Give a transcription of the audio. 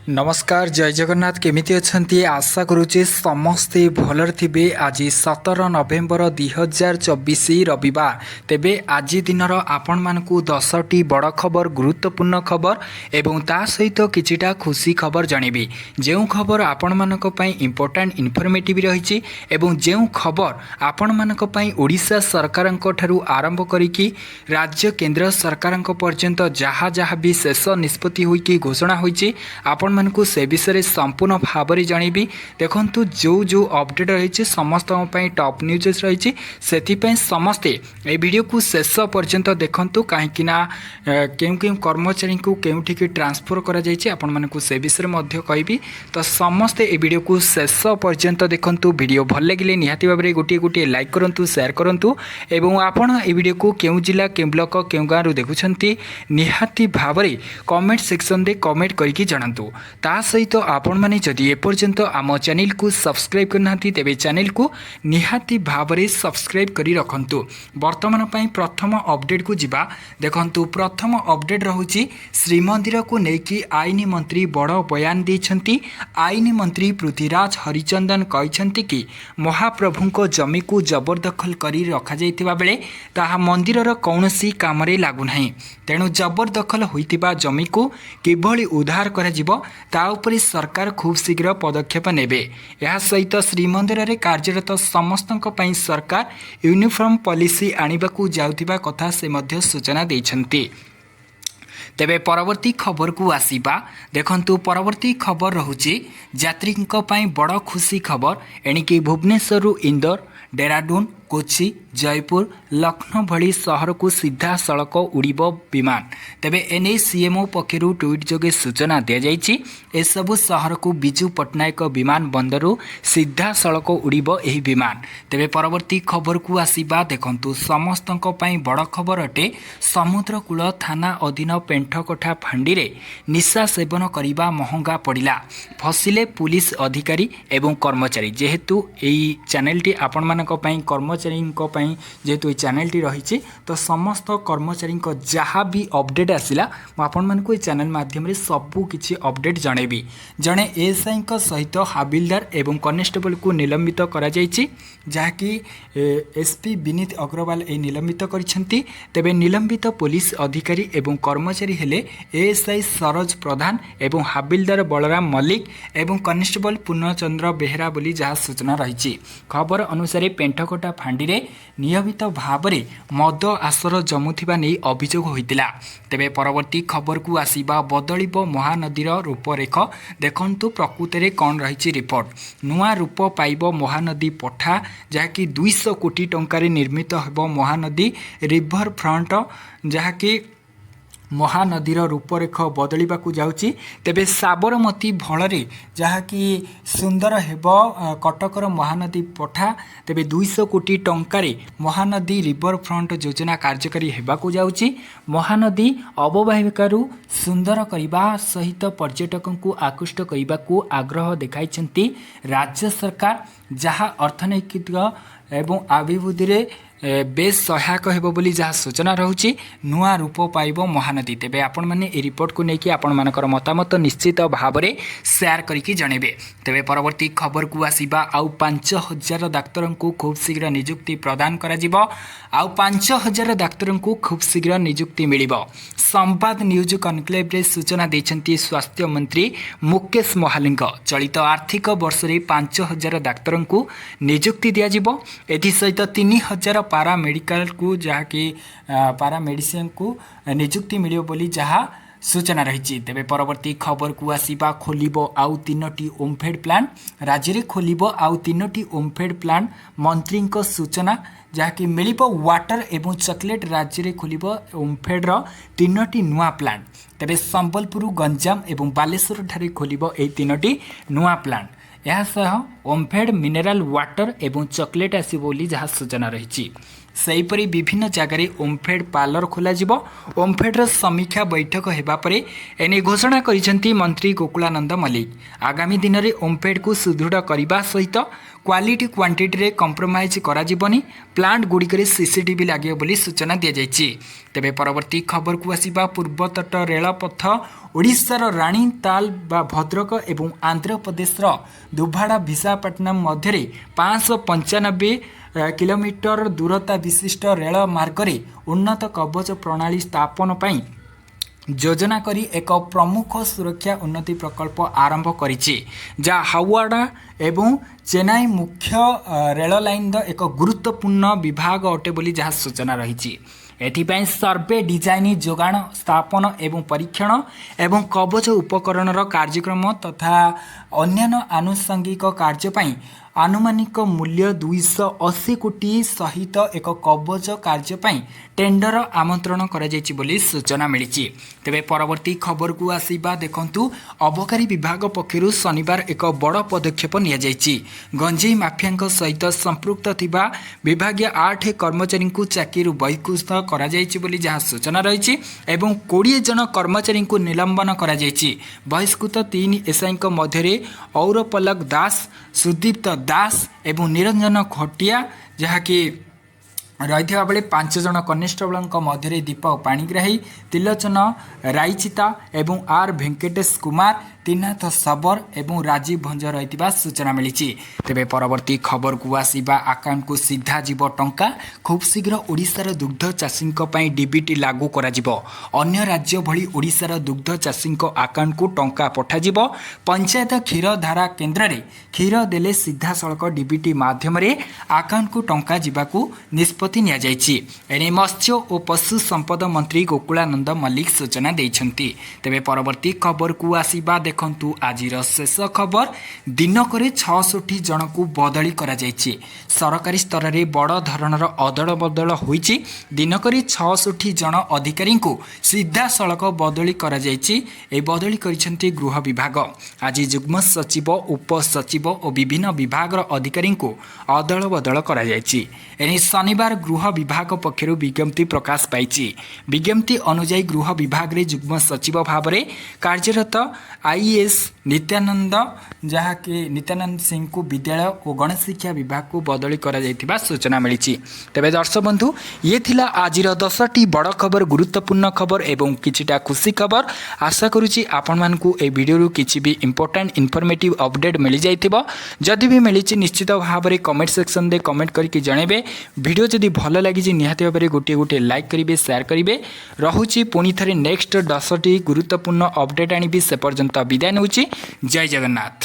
नमस्कार जय जगन्नाथ केमिति अछंती आशा करुचे समस्ते भलर थिबे। आज 17 नवेम्बर 2024 रविवार। तेबे आज दिनर आपण मानकु 10टी बड़ खबर गुरुत्वपूर्ण खबर एवं ता सहित किछिटा खुशी खबर जणेबी। जेउ खबर आपण मानक पई इंपोर्टेंट इन्फॉर्मेटिव रहिछि एवं जेउ खबर आपण मानक पई ओडिशा सरकारक ठारू आरंभ करिकि राज्य केंद्र सरकारक पर्यंत जहा जहा भी शेष निष्पत्ति होई कि घोषणा होईछि आपण मानकु से विषय संपूर्ण भाव में जनइबी। देखंतु जो जो अपडेट रही समस्त टॉप न्यूज रही से समस्ते ए वीडियो को शेष पर्यंत देखंतु कहीं केउ कर्मचारी को केउठी की ट्रांसफर करा जायछि आपण मानकु से विषय मध्य कहबी। तो समस्ते ए वीडियो को शेष पर्यंत देखंतु। वीडियो भल लगिले निहाती भाव में गोटे गोटे लाइक करंतु शेयर करंतु एवं आपण ए वीडियो को केउ जिला केउ ब्लॉक केउ गाँव रु देखुछंती निहाती भाव में कमेंट सेक्शन दे कमेंट करके जणांतु। ता सहित आपण माने जदि एपर्यंत आम चैनल को सब्सक्राइब करना तेबे चैनल को निहाती भाव में सब्सक्राइब करी रखंतु। वर्तमान पई प्रथम अपडेट को जिबा। देखंतु प्रथम अपडेट रहुछि श्रीमंदिर को लेकी आईन मंत्री बड़ बयान देछंती। आईन मंत्री पृथ्वीराज हरिचंदन कहछंती कि महाप्रभुको जमी को जबरदखल करी रखा जाइतिबा बेले ताहा मंदिरर कौनसी कामरे लागु नाही। तेणु जबरदखल होइतिबा जमी को किभली उद्धार करा जिवो ता उपरे सरकार खूब शीघ्र पदक्षेप नेबे। यह सहित श्रीमंदिर रे कार्यरत समस्तक पई सरकार यूनिफॉर्म पॉलिसी आनिबाकू जाउतिबा कथा से मध्य सूचना दैछंती। तेबे परवर्ती खबर को आसीबा। देखंतु परवर्ती खबर रहुछि यात्री बड़ खुशी खबर। एणिकी भुवनेश्वर इंदौर डेराडून कोची जयपुर लखनऊ भली सहर को सीधा सड़क उड़ीब विमान। तेबे एने सीएमओ पक्षरु ट्वीट जोगे सूचना दिया जायछि। ए सबु सहर को बिजू पट्टनायक विमान बंदरु सीधा सड़क उड़ीब एही विमान। तेबे परवर्ती खबर को आसीबा। देखंतु समस्तक पई बड़ खबर अटे। समुद्रकूल थाना अधीन पेंठकोठा फांडी रे निशा सेवन करिबा महंगा पड़िला। फसिले पुलिस अधिकारी एवं कर्मचारी। जेहेतु एई चैनलटी आपण मानक पई कर्मचारी जेहेतु ये चैनलटी रही तो समस्त कर्मचारी जहाँ भी अपडेट आसला मुझे चैनल माध्यम रे सबू किसी अपडेट जनइबी। जड़े एएसआई सहित हाबिलदार एवं कनेस्टेबल को निलंबित करा जायछि, जहाँकि एसपी विनीत अग्रवाल ए निलंबित करिसेंती। तेबे निलंबित पुलिस अधिकारी एवं कर्मचारी हेले एएसआई सरोज प्रधान एवं हाबिलदार बलराम मल्लिक एवं कनेस्टेबल पूर्णचंद्र बेहरा बोली जहाँ सूचना रही। खबर अनुसार पेंठकोटा फांडी रे नियमित भाव में मद आसर जमुथिबा नहीं अभियोग होइतिला। तेबे परवर्ती खबर को आसीबा। बदलिब महानदीर रूपरेख। देखंतु प्रकृत में कौन रही रिपोर्ट। नुआ रूप पाइब महानदी पठा, जहाँकि 200 कोटी टंकार निर्मित होब महानदी रिवर फ्रंट, जहाँकि महानदीर रूपरेख बदलिबाकू जाउची। तेबे साबरमती भଳରେ जहाँकि सुंदर हेब कटकर महानदी पठा। तेबे 200 कोटी टंकार महानदी रिवर फ्रंट योजना कार्यकारी हेबाकू जाउची। महानदी अववाहिकारू सुंदर करने सहित पर्यटकों को आकृष्ट करने को आग्रह देखाइछंती राज्य सरकार, जहाँ अर्थनैतिक एवं अभिवृद्धि रे बेस सहायक हेबो बोली जहाँ सूचना रहुछि। नुआ रूप पाइब महानदी। तेबे आपण माने ए रिपोर्ट को लेकिन आपण मानकर मतामत निश्चित भाव में शेयर करके जणेबे। तेबे परवर्ती खबर को आसीबा। आउ 5000 डाक्तर को खूब शीघ्र नियुक्ति प्रदान करा जिवो। आउ 5000 डाक्तर को खूब शीघ्र नियुक्ति मिलिबो। संवाद न्यूज कनक्लेव रे सूचना दैछंती स्वास्थ्य मंत्री मुकेश महालिंग। चलित आर्थिक वर्ष रे 5000 डाक्तर को नियुक्ति दिया जिवो। एथि सहित 3000 पारा मेडिकल को जहाँकि पारा मेडिसिन को नियुक्ति मिलियो बोली जहाँ सूचना रही। तेबे परवर्ती खबर को आसीबा। खोलिबो आउ 3टी ओमफेड प्लांट। राज्य रे खोलिबो आउ 3टी ओमफेड प्लांट मंत्री सूचना, जहाँकि मिलिबो वाटर एवं चॉकलेट। राज्य रे खोलिबो ओमफेड रो 3टी नुआ प्लांट। तेबे संबलपुर गंजाम एवं बालेश्वर ठारे खोलिबो ए 3टी नुआ प्लांट। यह ओमफेड मिनेराल वाटर एवं चॉकलेट आसी बोली जहाँ सूचना रही। ସେହିପରି ବିଭିନ୍ନ ଜାଗାରେ ଓମଫେଡ୍ ପାର୍ଲର ଖୋଲାଯିବ। ଓମଫେଡ୍ର ସମୀକ୍ଷା ବୈଠକ ହେବା ପରେ ଏନେଇ ଘୋଷଣା କରିଛନ୍ତି ମନ୍ତ୍ରୀ ଗୋକୁଳାନନ୍ଦ ମଲ୍ଲିକ। ଆଗାମୀ ଦିନରେ ଓମଫେଡ୍କୁ ସୁଦୃଢ଼ କରିବା ସହିତ କ୍ୱାଲିଟି କ୍ୱାଣ୍ଟିଟିରେ କମ୍ପ୍ରମାଇଜ୍ କରାଯିବନି। ପ୍ଲାଣ୍ଟ ଗୁଡ଼ିକରେ ସିସିଟିଭି ଲାଗିବ ବୋଲି ସୂଚନା ଦିଆଯାଇଛି। ତେବେ ପରବର୍ତ୍ତୀ ଖବରକୁ ଆସିବା ପୂର୍ବତଟ ରେଳପଥ ଓଡ଼ିଶାର ରାଣୀତାଲ ବା ଭଦ୍ରକ ଏବଂ ଆନ୍ଧ୍ରପ୍ରଦେଶର ଦୁଭାଡ଼ା ବିଶାଖାପଟ୍ଟନମ ମଧ୍ୟରେ 595 କିଲୋମିଟର ଦୂରତା ବିଶିଷ୍ଟ ରେଳ ମାର୍ଗରେ ଉନ୍ନତ କବଚ ପ୍ରଣାଳୀ ସ୍ଥାପନ ପାଇଁ ଯୋଜନା କରି ଏକ ପ୍ରମୁଖ ସୁରକ୍ଷା ଉନ୍ନତି ପ୍ରକଳ୍ପ ଆରମ୍ଭ କରିଛି, ଯାହା ହାୱଡ଼ା ଏବଂ ଚେନ୍ନାଇ ମୁଖ୍ୟ ରେଳ ଲାଇନ୍ର ଏକ ଗୁରୁତ୍ୱପୂର୍ଣ୍ଣ ବିଭାଗ ଅଟେ ବୋଲି ଯାହା ସୂଚନା ରହିଛି। ଏଥିପାଇଁ ସର୍ଭେ ଡିଜାଇନ୍, ଯୋଗାଣ, ସ୍ଥାପନ ଏବଂ ପରୀକ୍ଷଣ ଏବଂ କବଚ ଉପକରଣର କାର୍ଯ୍ୟକ୍ରମ ତଥା ଅନ୍ୟାନ୍ୟ ଆନୁଷଙ୍ଗିକ କାର୍ଯ୍ୟ ପାଇଁ ଆନୁମାନିକ ମୂଲ୍ୟ 280 କୋଟି ସହିତ ଏକ କବଚ କାର୍ଯ୍ୟ ପାଇଁ ଟେଣ୍ଡର ଆମନ୍ତ୍ରଣ କରାଯାଇଛି ବୋଲି ସୂଚନା ମିଳିଛି। ତେବେ ପରବର୍ତ୍ତୀ ଖବରକୁ ଆସିବା ଦେଖନ୍ତୁ, ଅବକାରୀ ବିଭାଗ ପକ୍ଷରୁ ଶନିବାର ଏକ ବଡ଼ ପଦକ୍ଷେପ ନିଆଯାଇଛି। ଗଞ୍ଜେଇ ମାଫିଆଙ୍କ ସହିତ ସମ୍ପୃକ୍ତ ଥିବା ବିଭାଗୀୟ 8 କର୍ମଚାରୀଙ୍କୁ ଚାକିରିରୁ ବହିଷ୍କୃତ କରାଯାଇଛି ବୋଲି ଯାହା ସୂଚନା ରହିଛି ଏବଂ 20 ଜଣ କର୍ମଚାରୀଙ୍କୁ ନିଲମ୍ବନ କରାଯାଇଛି। ବହିଷ୍କୃତ 3 ଏସ୍ଆଇଙ୍କ ମଧ୍ୟରେ ଔରପଲକ ଦାସ, ସୁଦୀପ୍ତ ଦାସ ଏବଂ ନିରଞ୍ଜନ ଖଟିଆ ଯାହାକି ରହିଥିବା ବେଳେ 5 ଜଣ କନେଷ୍ଟବଳଙ୍କ ମଧ୍ୟରେ ଦୀପକ ପାଣିଗ୍ରାହୀ, ତ୍ରିଲୋଚନ ରାଇଚିତା ଏବଂ ଆର୍ ଭେଙ୍କଟେଶ କୁମାର, ତ୍ରିନାଥ ଶବର ଏବଂ ରାଜୀବ ଭଞ୍ଜ ରହିଥିବା ସୂଚନା ମିଳିଛି। ତେବେ ପରବର୍ତ୍ତୀ ଖବରକୁ ଆସିବା, ଆକାଉଣ୍ଟକୁ ସିଧା ଯିବ ଟଙ୍କା। ଖୁବ୍ ଶୀଘ୍ର ଓଡ଼ିଶାର ଦୁଗ୍ଧ ଚାଷୀଙ୍କ ପାଇଁ ଡିବିଟି ଲାଗୁ କରାଯିବ। ଅନ୍ୟ ରାଜ୍ୟ ଭଳି ଓଡ଼ିଶାର ଦୁଗ୍ଧ ଚାଷୀଙ୍କ ଆକାଉଣ୍ଟକୁ ଟଙ୍କା ପଠାଯିବ। ପଞ୍ଚାୟତ କ୍ଷୀର ଧାରା କେନ୍ଦ୍ରରେ କ୍ଷୀର ଦେଲେ ସିଧାସଳଖ ଡିବିଟି ମାଧ୍ୟମରେ ଆକାଉଣ୍ଟକୁ ଟଙ୍କା ଯିବାକୁ ନିଷ୍ପତ୍ତି ନିଆଯାଇଛି। ଏଣେ ମତ୍ସ୍ୟ ଓ ପଶୁ ସମ୍ପଦ ମନ୍ତ୍ରୀ ଗୋକୁଳାନନ୍ଦ ମଲ୍ଲିକ ସୂଚନା ଦେଇଛନ୍ତି। ତେବେ ପରବର୍ତ୍ତୀ ଖବରକୁ ଆସିବା ଦେଖନ୍ତୁ, ଆଜିର ଶେଷ ଖବର, ଦିନକରେ 66 ଜଣକୁ ବଦଳି କରାଯାଇଛି। ସରକାରୀ ସ୍ତରରେ ବଡ଼ ଧରଣର ଅଦଳ ବଦଳ ହୋଇଛି। ଦିନକରେ 66 ଜଣ ଅଧିକାରୀଙ୍କୁ ସିଧାସଳଖ ବଦଳି କରାଯାଇଛି। ଏହି ବଦଳି କରିଛନ୍ତି ଗୃହ ବିଭାଗ। ଆଜି ଯୁଗ୍ମ ସଚିବ, ଉପସଚିବ ଓ ବିଭିନ୍ନ ବିଭାଗର ଅଧିକାରୀଙ୍କୁ ଅଦଳ ବଦଳ କରାଯାଇଛି। ଏଣେ ଶନିବାର ଗୃହ ବିଭାଗ ପକ୍ଷରୁ ବିଜ୍ଞପ୍ତି ପ୍ରକାଶ ପାଇଛି। ବିଜ୍ଞପ୍ତି ଅନୁଯାୟୀ ଗୃହ ବିଭାଗରେ ଯୁଗ୍ମ ସଚିବ ଭାବରେ କାର୍ଯ୍ୟରତ ଆଇଏଏସ୍ ନିତ୍ୟାନନ୍ଦ ସିଂଙ୍କୁ ବିଦ୍ୟାଳୟ ଓ ଗଣଶିକ୍ଷା ବିଭାଗକୁ ବଦଳି କରାଯାଇଥିବା ସୂଚନା ମିଳିଛି। ତେବେ ଦର୍ଶକ ବନ୍ଧୁ, ଇଏ ଥିଲା ଆଜିର 10ଟି ବଡ଼ ଖବର, ଗୁରୁତ୍ୱପୂର୍ଣ୍ଣ ଖବର ଏବଂ କିଛିଟା ଖୁସି ଖବର। ଆଶା କରୁଛି ଆପଣମାନଙ୍କୁ ଏହି ଭିଡ଼ିଓରୁ କିଛି ବି ଇମ୍ପୋର୍ଟାଣ୍ଟ ଇନଫର୍ମେଟିଭ୍ ଅପଡେଟ୍ ମିଳିଯାଇଥିବ। ଯଦି ବି ମିଳିଛି ନିଶ୍ଚିତ ଭାବରେ କମେଣ୍ଟ ସେକ୍ସନରେ କମେଣ୍ଟ କରିକି ଜଣାଇବେ। ଭିଡ଼ିଓ ଯଦି ଭଲ ଲାଗିଛି ନିହାତି ଭାବରେ ଗୋଟିଏ ଲାଇକ୍ କରିବେ, ସେୟାର କରିବେ। ରହୁଛି ପୁଣି ଥରେ ନେକ୍ସଟ 10ଟି ଗୁରୁତ୍ୱପୂର୍ଣ୍ଣ ଅପଡେଟ୍ ଆଣିବି। ସେ ପର୍ଯ୍ୟନ୍ତ ବିଦାୟ ନେଉଛି। ଜୟ ଜଗନ୍ନାଥ।